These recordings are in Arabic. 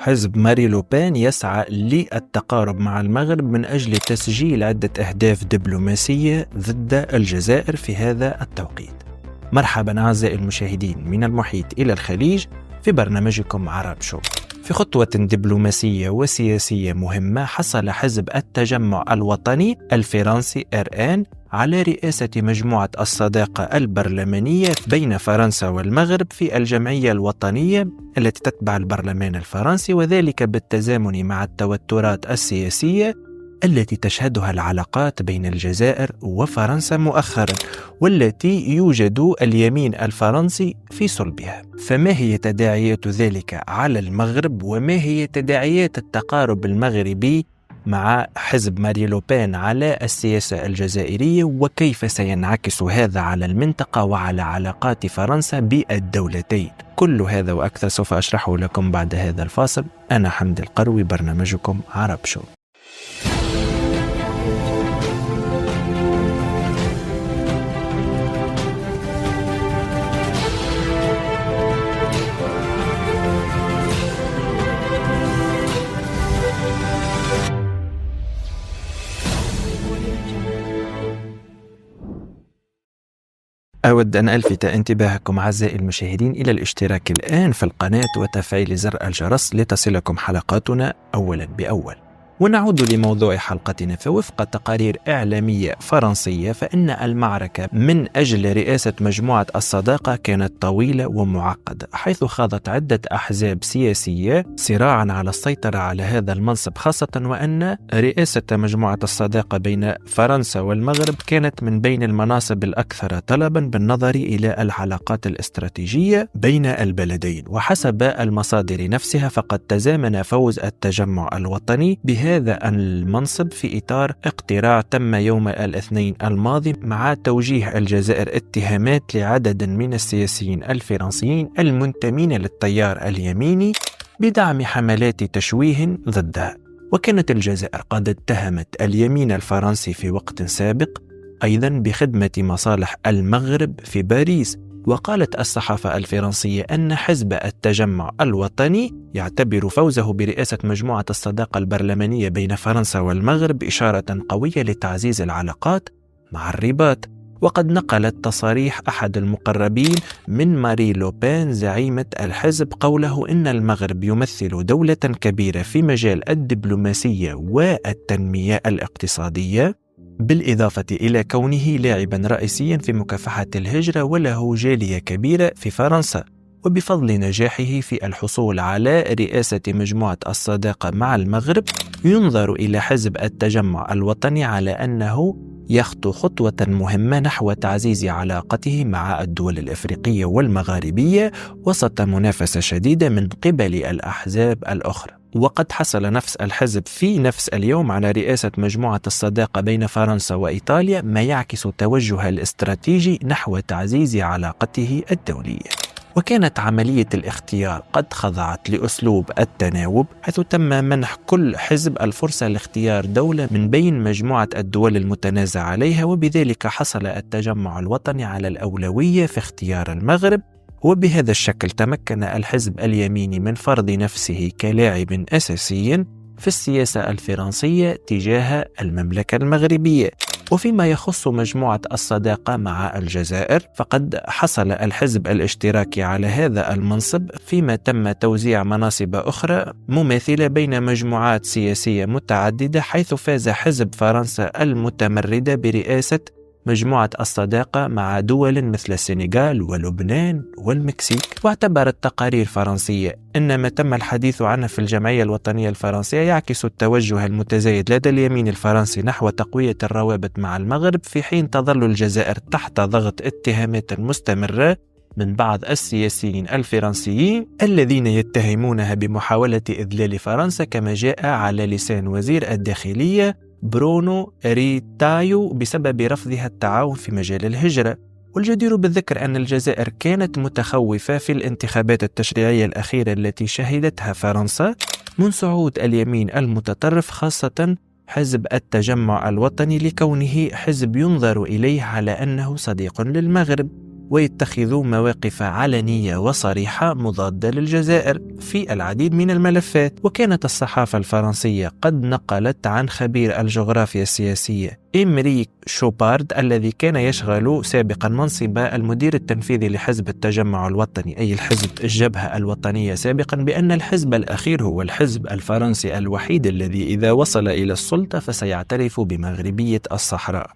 حزب ماري لوبين يسعى للتقارب مع المغرب من أجل تسجيل عدة أهداف دبلوماسية ضد الجزائر في هذا التوقيت. مرحبا أعزائي المشاهدين من المحيط إلى الخليج في برنامجكم عرب شو. في خطوة دبلوماسية وسياسية مهمة، حصل حزب التجمع الوطني الفرنسي RN على رئاسة مجموعة الصداقة البرلمانية بين فرنسا والمغرب في الجمعية الوطنية التي تتبع البرلمان الفرنسي، وذلك بالتزامن مع التوترات السياسية التي تشهدها العلاقات بين الجزائر وفرنسا مؤخرا، والتي يوجد اليمين الفرنسي في صلبها. فما هي تداعيات ذلك على المغرب، وما هي تداعيات التقارب المغربي مع حزب ماري لوبين على السياسة الجزائرية، وكيف سينعكس هذا على المنطقة وعلى علاقات فرنسا بالدولتين؟ كل هذا وأكثر سوف أشرحه لكم بعد هذا الفاصل. أنا حمد القروي، برنامجكم عرب شو. أود أن ألفت انتباهكم أعزائي المشاهدين إلى الاشتراك الآن في القناة وتفعيل زر الجرس لتصلكم حلقاتنا أولا بأول. ونعود لموضوع حلقتنا. فوفق تقارير إعلامية فرنسية، فإن المعركة من أجل رئاسة مجموعة الصداقة كانت طويلة ومعقدة، حيث خاضت عدة أحزاب سياسية صراعا على السيطرة على هذا المنصب، خاصة وأن رئاسة مجموعة الصداقة بين فرنسا والمغرب كانت من بين المناصب الأكثر طلبا بالنظر إلى العلاقات الاستراتيجية بين البلدين. وحسب المصادر نفسها، فقد تزامن فوز التجمع الوطني بهذا المنصب في إطار اقتراع تم يوم الاثنين الماضي مع توجيه الجزائر اتهامات لعدد من السياسيين الفرنسيين المنتمين للتيار اليميني بدعم حملات تشويه ضدها. وكانت الجزائر قد اتهمت اليمين الفرنسي في وقت سابق أيضا بخدمة مصالح المغرب في باريس. وقالت الصحافة الفرنسية أن حزب التجمع الوطني يعتبر فوزه برئاسة مجموعة الصداقة البرلمانية بين فرنسا والمغرب إشارة قوية لتعزيز العلاقات مع الرباط. وقد نقلت تصاريح أحد المقربين من ماري لوبين زعيمة الحزب قوله إن المغرب يمثل دولة كبيرة في مجال الدبلوماسية والتنمية الاقتصادية، بالإضافة إلى كونه لاعبا رئيسيا في مكافحة الهجرة، وله جالية كبيرة في فرنسا. وبفضل نجاحه في الحصول على رئاسة مجموعة الصداقة مع المغرب، ينظر إلى حزب التجمع الوطني على أنه يخطو خطوة مهمة نحو تعزيز علاقته مع الدول الأفريقية والمغاربية وسط منافسة شديدة من قبل الأحزاب الأخرى. وقد حصل نفس الحزب في نفس اليوم على رئاسة مجموعة الصداقة بين فرنسا وإيطاليا، ما يعكس توجه الاستراتيجي نحو تعزيز علاقته الدولية. وكانت عملية الاختيار قد خضعت لأسلوب التناوب، حيث تم منح كل حزب الفرصة لاختيار دولة من بين مجموعة الدول المتنازع عليها، وبذلك حصل التجمع الوطني على الأولوية في اختيار المغرب. وبهذا الشكل تمكن الحزب اليميني من فرض نفسه كلاعب أساسي في السياسة الفرنسية تجاه المملكة المغربية. وفيما يخص مجموعة الصداقة مع الجزائر، فقد حصل الحزب الاشتراكي على هذا المنصب، فيما تم توزيع مناصب أخرى مماثلة بين مجموعات سياسية متعددة، حيث فاز حزب فرنسا المتمردة برئاسة مجموعة الصداقة مع دول مثل السنغال ولبنان والمكسيك. واعتبرت تقارير فرنسية أن ما تم الحديث عنه في الجمعية الوطنية الفرنسية يعكس التوجه المتزايد لدى اليمين الفرنسي نحو تقوية الروابط مع المغرب، في حين تظل الجزائر تحت ضغط اتهامات مستمرة من بعض السياسيين الفرنسيين الذين يتهمونها بمحاولة إذلال فرنسا، كما جاء على لسان وزير الداخلية برونو ريتايو بسبب رفضها التعاون في مجال الهجرة. والجدير بالذكر أن الجزائر كانت متخوفة في الانتخابات التشريعية الأخيرة التي شهدتها فرنسا من صعود اليمين المتطرف، خاصة حزب التجمع الوطني، لكونه حزب ينظر إليه على أنه صديق للمغرب. ويتخذوا مواقف علنية وصريحة مضادة للجزائر في العديد من الملفات. وكانت الصحافة الفرنسية قد نقلت عن خبير الجغرافيا السياسية إمريك شوبارد الذي كان يشغل سابقا منصب المدير التنفيذي لحزب التجمع الوطني، أي الحزب الجبهة الوطنية سابقا، بأن الحزب الأخير هو الحزب الفرنسي الوحيد الذي إذا وصل إلى السلطة فسيعترف بمغربية الصحراء،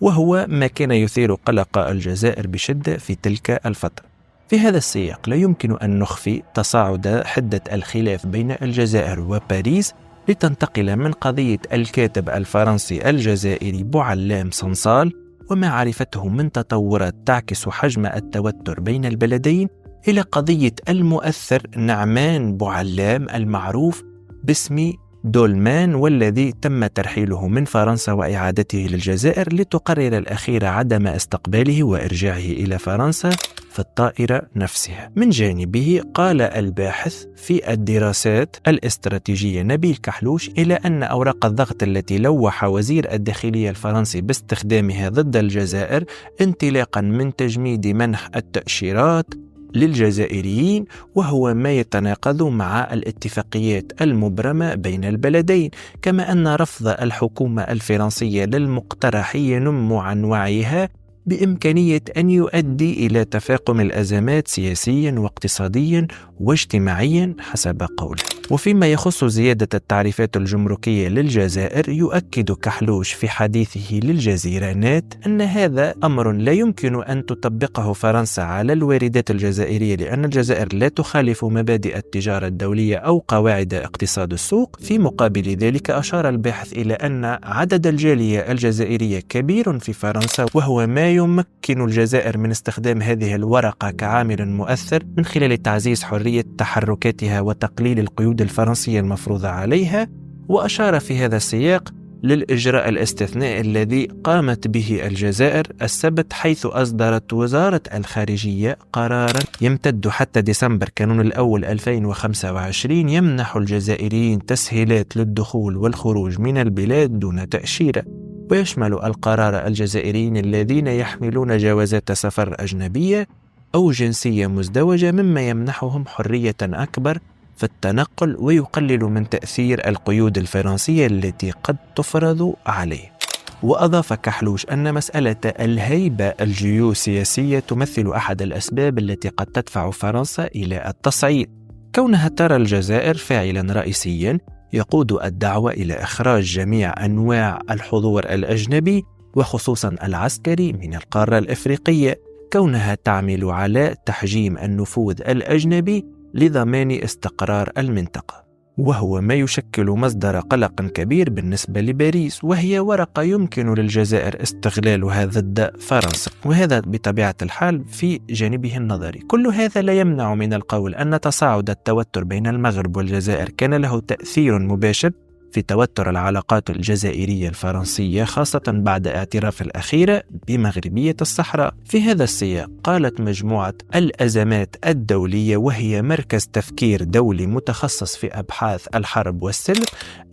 وهو ما كان يثير قلق الجزائر بشدة في تلك الفترة. في هذا السياق لا يمكن أن نخفي تصاعد حدة الخلاف بين الجزائر وباريس لتنتقل من قضية الكاتب الفرنسي الجزائري بوعلام صنصال وما عرفته من تطورات تعكس حجم التوتر بين البلدين إلى قضية المؤثر نعمان بوعلام المعروف باسم دولمان، والذي تم ترحيله من فرنسا وإعادته للجزائر لتقرر الأخيرة عدم استقباله وإرجاعه إلى فرنسا في الطائرة نفسها. من جانبه قال الباحث في الدراسات الاستراتيجية نبيل كحلوش إلى أن أوراق الضغط التي لوح وزير الداخلية الفرنسي باستخدامها ضد الجزائر انطلاقا من تجميد منح التأشيرات للجزائريين، وهو ما يتناقض مع الاتفاقيات المبرمة بين البلدين، كما أن رفض الحكومة الفرنسية للمقترح ينم عن وعيها بإمكانية أن يؤدي إلى تفاقم الأزمات سياسيا واقتصاديا واجتماعيا حسب قوله. وفيما يخص زيادة التعريفات الجمركية للجزائر، يؤكد كحلوش في حديثه للجزيرة نت أن هذا أمر لا يمكن أن تطبقه فرنسا على الواردات الجزائرية، لأن الجزائر لا تخالف مبادئ التجارة الدولية أو قواعد اقتصاد السوق. في مقابل ذلك أشار الباحث إلى أن عدد الجالية الجزائرية كبير في فرنسا، وهو ما يمكن الجزائر من استخدام هذه الورقة كعامل مؤثر من خلال تعزيز حرية تحركاتها وتقليل القيود الفرنسية المفروضة عليها. وأشار في هذا السياق للإجراء الاستثنائي الذي قامت به الجزائر السبت، حيث أصدرت وزارة الخارجية قرارا يمتد حتى ديسمبر كانون الأول 2025 يمنح الجزائريين تسهيلات للدخول والخروج من البلاد دون تأشيرة، ويشمل القرار الجزائريين الذين يحملون جوازات سفر أجنبية أو جنسية مزدوجة، مما يمنحهم حرية أكبر في التنقل ويقلل من تأثير القيود الفرنسية التي قد تفرض عليه. وأضاف كحلوش أن مسألة الهيبة الجيوسياسية تمثل أحد الأسباب التي قد تدفع فرنسا إلى التصعيد، كونها ترى الجزائر فاعلا رئيسيا يقود الدعوة إلى إخراج جميع أنواع الحضور الأجنبي وخصوصا العسكري من القارة الإفريقية، كونها تعمل على تحجيم النفوذ الأجنبي لضمان استقرار المنطقة، وهو ما يشكل مصدر قلق كبير بالنسبة لباريس، وهي ورقة يمكن للجزائر استغلالها ضد فرنسا، وهذا بطبيعة الحال في جانبه النظري. كل هذا لا يمنع من القول أن تصاعد التوتر بين المغرب والجزائر كان له تأثير مباشر في توتر العلاقات الجزائرية الفرنسية، خاصة بعد اعتراف الأخيرة بمغربية الصحراء. في هذا السياق قالت مجموعة الأزمات الدولية، وهي مركز تفكير دولي متخصص في أبحاث الحرب والسلم،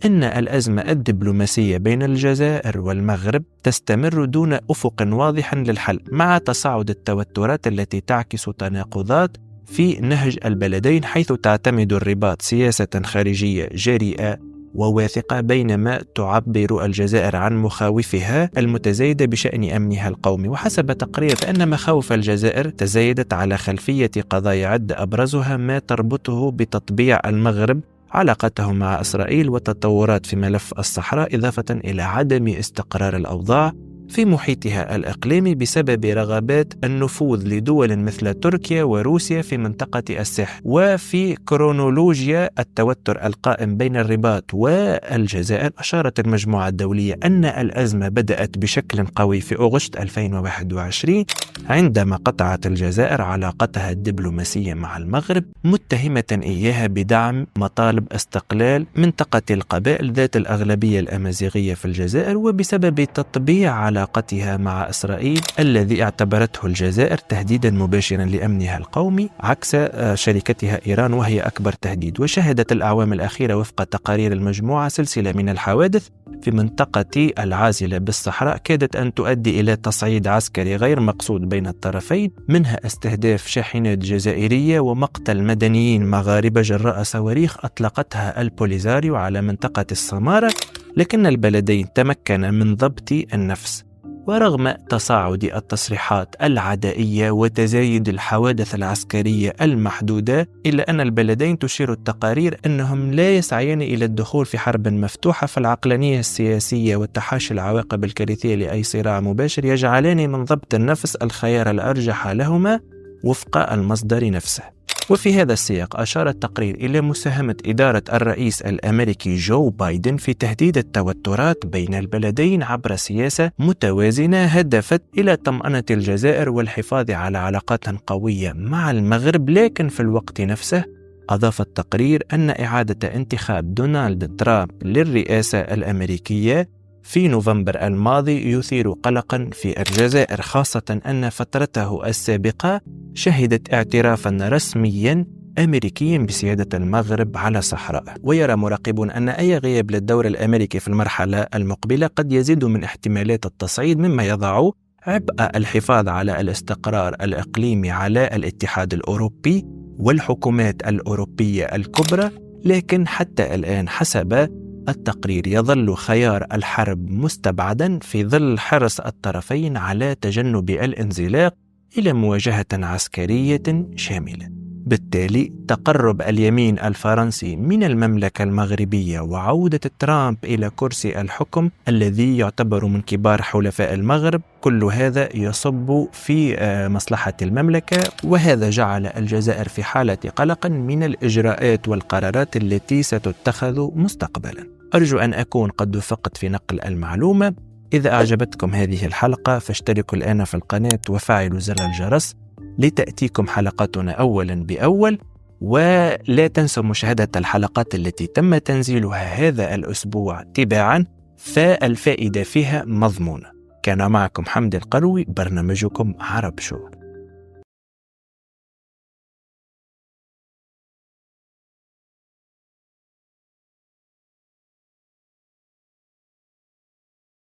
إن الأزمة الدبلوماسية بين الجزائر والمغرب تستمر دون أفق واضح للحل، مع تصاعد التوترات التي تعكس تناقضات في نهج البلدين، حيث تعتمد الرباط سياسة خارجية جريئة وواثقة، بينما تعبر الجزائر عن مخاوفها المتزايدة بشأن أمنها القومي. وحسب تقرير فإن مخاوف الجزائر تزايدت على خلفية قضايا عدة، أبرزها ما تربطه بتطبيع المغرب علاقته مع إسرائيل وتطورات في ملف الصحراء، إضافة إلى عدم استقرار الأوضاع في محيطها الإقليمي بسبب رغبات النفوذ لدول مثل تركيا وروسيا في منطقة الساحل. وفي كرونولوجيا التوتر القائم بين الرباط والجزائر، أشارت المجموعة الدولية أن الأزمة بدأت بشكل قوي في أغسطس 2021 عندما قطعت الجزائر علاقتها الدبلوماسية مع المغرب، متهمة إياها بدعم مطالب استقلال منطقة القبائل ذات الأغلبية الأمازيغية في الجزائر، وبسبب تطبيع علاقتها مع إسرائيل الذي اعتبرته الجزائر تهديدا مباشرا لأمنها القومي عكس شركتها إيران وهي أكبر تهديد. وشهدت الأعوام الأخيرة وفق تقارير المجموعة سلسلة من الحوادث في منطقة العازلة بالصحراء كادت أن تؤدي إلى تصعيد عسكري غير مقصود بين الطرفين، منها استهداف شاحنات جزائرية ومقتل مدنيين مغاربة جراء صواريخ أطلقتها البوليزاريو على منطقة السمارة. لكن البلدين تمكنا من ضبط النفس، ورغم تصاعد التصريحات العدائية وتزايد الحوادث العسكرية المحدودة، إلا أن البلدين تشير التقارير أنهم لا يسعيان إلى الدخول في حرب مفتوحة، فالعقلانية السياسية والتحاشي العواقب الكارثية لأي صراع مباشر يجعلان من ضبط النفس الخيار الأرجح لهما وفق المصدر نفسه. وفي هذا السياق أشار التقرير إلى مساهمة إدارة الرئيس الأمريكي جو بايدن في تهديد التوترات بين البلدين عبر سياسة متوازنة هدفت إلى طمأنة الجزائر والحفاظ على علاقات قوية مع المغرب. لكن في الوقت نفسه أضاف التقرير أن إعادة انتخاب دونالد ترامب للرئاسة الأمريكية في نوفمبر الماضي يثير قلقا في الجزائر، خاصة أن فترته السابقة شهدت اعترافا رسميا أمريكيا بسيادة المغرب على صحراء. ويرى مراقبون أن أي غياب للدور الأمريكي في المرحلة المقبلة قد يزيد من احتمالات التصعيد، مما يضع عبء الحفاظ على الاستقرار الإقليمي على الاتحاد الأوروبي والحكومات الأوروبية الكبرى. لكن حتى الآن حسب التقرير يظل خيار الحرب مستبعدا في ظل حرص الطرفين على تجنب الانزلاق إلى مواجهة عسكرية شاملة. بالتالي تقرب اليمين الفرنسي من المملكة المغربية وعودة ترامب إلى كرسي الحكم الذي يعتبر من كبار حلفاء المغرب، كل هذا يصب في مصلحة المملكة، وهذا جعل الجزائر في حالة قلق من الإجراءات والقرارات التي ستتخذ مستقبلا. أرجو أن أكون قد وفقت في نقل المعلومة. إذا أعجبتكم هذه الحلقة فاشتركوا الآن في القناة وفعلوا زر الجرس لتأتيكم حلقاتنا أولا بأول، ولا تنسوا مشاهدة الحلقات التي تم تنزيلها هذا الأسبوع تباعا، فالفائدة فيها مضمونة. كان معكم حمد القروي، برنامجكم عرب شو.